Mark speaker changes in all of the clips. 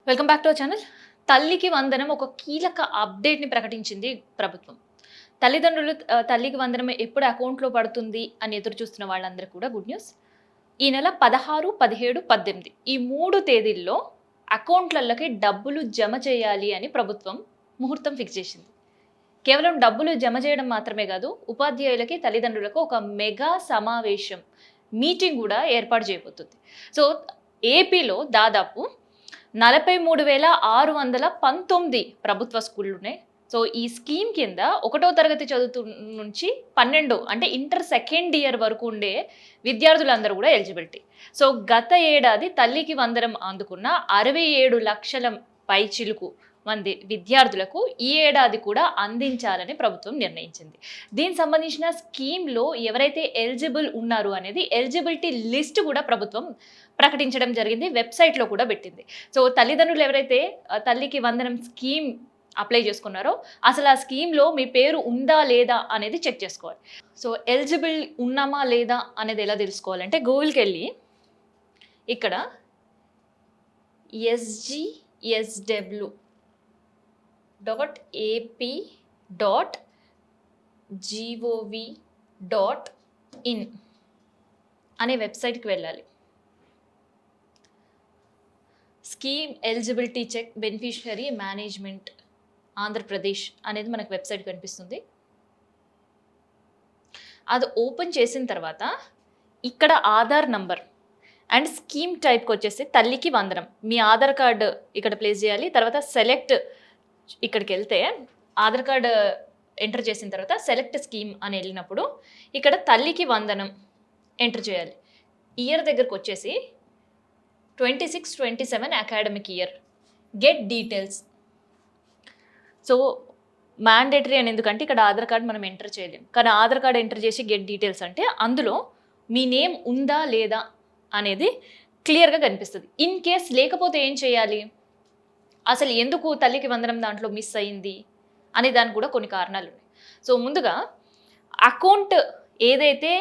Speaker 1: Welcome back to our channel. తల్లికి వందనం ఒక కీలక అప్డేట్‌ని ప్రకటించింది ప్రభుత్వం. తల్లిదండ్రులు తల్లికి వందనం ఎప్పుడు అకౌంట్‌లో పడుతుంది అని ఎదురు చూస్తున్న వాళ్ళందరికీ కూడా గుడ్ న్యూస్. ఈ నెల 16, 17, 18 ఈ 3 తేదీల్లో అకౌంట్‌లలోకి డబ్బులు జమ చేయాలి అని ప్రభుత్వం ముహూర్తం ఫిక్స్ చేసింది. కేవలం డబ్బులు జమ చేయడం మాత్రమే కాదు, ఉపాధ్యాయులకి, తల్లిదండ్రులకు ఒక మెగా సమావేశం, మీటింగ్ కూడా ఏర్పాటు చేయబోతుంది. సో ఏపీలో దాదాపు 43,619 ప్రభుత్వ స్కూళ్ళు ఉన్నాయి. సో ఈ స్కీమ్ కింద 1వ తరగతి చదువుతు నుంచి 12 అంటే ఇంటర్ సెకండ్ ఇయర్ వరకు ఉండే విద్యార్థులందరూ కూడా ఎలిజిబిలిటీ. సో గత ఏడాది తల్లికి వందనం అందుకున్న 67 లక్షల పైచిలుకు మంది విద్యార్థులకు ఈ ఏడాది కూడా అందించాలని ప్రభుత్వం నిర్ణయించింది. దీనికి సంబంధించిన స్కీమ్లో ఎవరైతే ఎలిజిబుల్ ఉన్నారు అనేది ఎలిజిబిలిటీ లిస్ట్ కూడా ప్రభుత్వం ప్రకటించడం జరిగింది, వెబ్సైట్లో కూడా పెట్టింది. సో తల్లిదండ్రులు ఎవరైతే తల్లికి వందనం స్కీమ్ అప్లై చేసుకున్నారో అసలు ఆ స్కీమ్లో మీ పేరు ఉందా లేదా అనేది చెక్ చేసుకోవాలి. సో ఎలిజిబుల్ ఉన్నామా లేదా అనేది ఎలా తెలుసుకోవాలంటే గూగుల్కి వెళ్ళి ఇక్కడ sgsw.ap.gov.in అనే వెబ్సైట్కి వెళ్ళాలి. Scheme eligibility check beneficiary management Andhra Pradesh అనేది మనకు వెబ్సైట్ కనిపిస్తుంది. అది ఓపెన్ చేసిన తర్వాత ఇక్కడ ఆధార్ నంబర్ అండ్ స్కీమ్ టైప్కి వచ్చేసి తల్లికి వందనం, మీ ఆధార్ కార్డు ఇక్కడ ప్లేస్ చేయాలి. తర్వాత సెలెక్ట్ ఇక్కడికి వెళ్తే ఆధార్ కార్డు ఎంటర్ చేసిన తర్వాత సెలెక్ట్ స్కీమ్ అని వెళ్ళినప్పుడు ఇక్కడ తల్లికి వందనం ఎంటర్ చేయాలి. ఇయర్ దగ్గరకు వచ్చేసి 26-27 academic year, get details. So mandatory అని ఎందుకంటే ఇక్కడ ఆధార్ కార్డ్ మనం ఎంటర్ చేయలేం, కానీ ఆధార్ కార్డ్ ఎంటర్ చేసి గెట్ డీటెయిల్స్ అంటే అందులో మీ నేమ్ ఉందా లేదా అనేది క్లియర్గా కనిపిస్తుంది. ఇన్ కేస్ లేకపోతే ఏం చేయాలి, అసలు ఎందుకు తల్లికి వందనం దాంట్లో మిస్ అయింది అనే దానికి కూడా కొన్ని కారణాలు ఉన్నాయి. సో ముందుగా అకౌంట్ ఏదైతే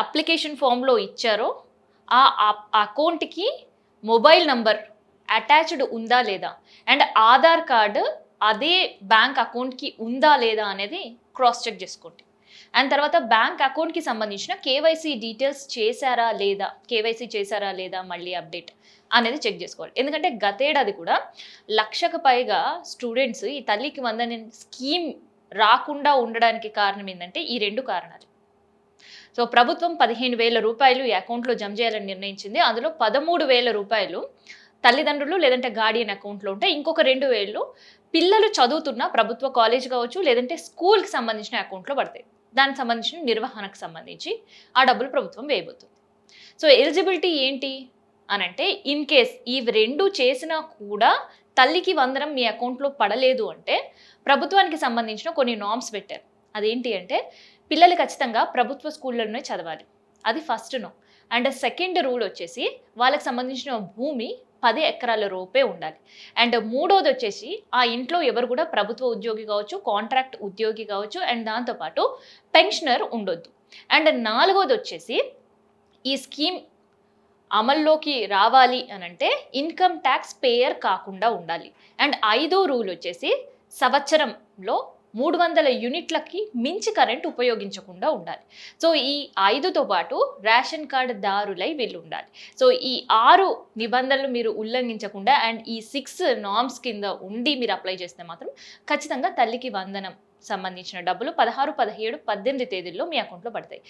Speaker 1: అప్లికేషన్ ఫామ్లో ఇచ్చారో ఆ అకౌంట్కి మొబైల్ నంబర్ అటాచ్డ్ ఉందా లేదా అండ్ ఆధార్ కార్డు అదే బ్యాంక్ అకౌంట్కి ఉందా లేదా అనేది క్రాస్ చెక్ చేసుకోండి. అండ్ తర్వాత బ్యాంక్ అకౌంట్కి సంబంధించిన కేవైసీ డీటెయిల్స్ చేశారా లేదా మళ్ళీ అప్డేట్ అనేది చెక్ చేసుకోవాలి. ఎందుకంటే గతేడాది కూడా 1,00,000కు పైగా స్టూడెంట్స్ ఈ తల్లికి వందనం స్కీమ్ రాకుండా ఉండడానికి కారణం ఏంటంటే ఈ 2 కారణాలు. సో ప్రభుత్వం 15,000 రూపాయలు ఈ అకౌంట్లో జమ చేయాలని నిర్ణయించింది. అందులో 13,000 రూపాయలు తల్లిదండ్రులు లేదంటే గార్డియన్ అకౌంట్లో ఉంటాయి. ఇంకొక 2,000 పిల్లలు చదువుతున్న ప్రభుత్వ కాలేజ్ కావచ్చు లేదంటే స్కూల్కి సంబంధించిన అకౌంట్లో పడతాయి. దానికి సంబంధించిన నిర్వహణకు సంబంధించి ఆ డబ్బులు ప్రభుత్వం వేయబోతుంది. సో ఎలిజిబిలిటీ ఏంటి అని అంటే ఇన్ కేస్ ఈ 2 చేసినా కూడా తల్లికి వందనం మీ అకౌంట్లో పడలేదు అంటే ప్రభుత్వానికి సంబంధించిన కొన్ని నామ్స్ పెట్టారు. అదేంటి అంటే పిల్లలు ఖచ్చితంగా ప్రభుత్వ స్కూళ్ళలోనే చదవాలి, అది first no. And second rule వచ్చేసి వాళ్ళకి సంబంధించిన భూమి 10 ఎకరాల రూపే ఉండాలి. అండ్ మూడోది వచ్చేసి ఆ ఇంట్లో ఎవరు కూడా ప్రభుత్వ ఉద్యోగి కావచ్చు, కాంట్రాక్ట్ ఉద్యోగి కావచ్చు, అండ్ దాంతోపాటు పెన్షనర్ ఉండొద్దు. అండ్ 4వది వచ్చేసి ఈ స్కీమ్ అమల్లోకి రావాలి అని అంటే ఇన్కమ్ ట్యాక్స్ పేయర్ కాకుండా ఉండాలి. అండ్ 5వ రూల్ వచ్చేసి సంవత్సరంలో 300 యూనిట్లకి మించి కరెంట్ ఉపయోగించకుండా ఉండాలి. సో ఈ 5తో పాటు రేషన్ కార్డు దారులై వీళ్ళు ఉండాలి. సో ఈ 6 నిబంధనలు మీరు ఉల్లంఘించకుండా అండ్ ఈ 6 నామ్స్ కింద ఉండి మీరు అప్లై చేస్తే మాత్రం ఖచ్చితంగా తల్లికి వందనం సంబంధించిన డబ్బులు 16, 17, 18 తేదీల్లో మీ అకౌంట్లో పడతాయి.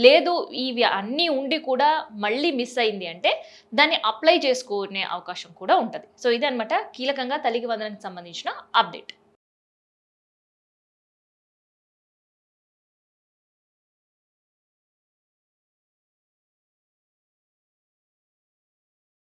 Speaker 1: లేదు ఇవి అన్నీ ఉండి కూడా మళ్ళీ మిస్ అయింది అంటే దాన్ని అప్లై చేసుకునే అవకాశం కూడా ఉంటుంది. సో ఇదనమాట కీలకంగా తల్లికి వందనానికి సంబంధించిన అప్డేట్.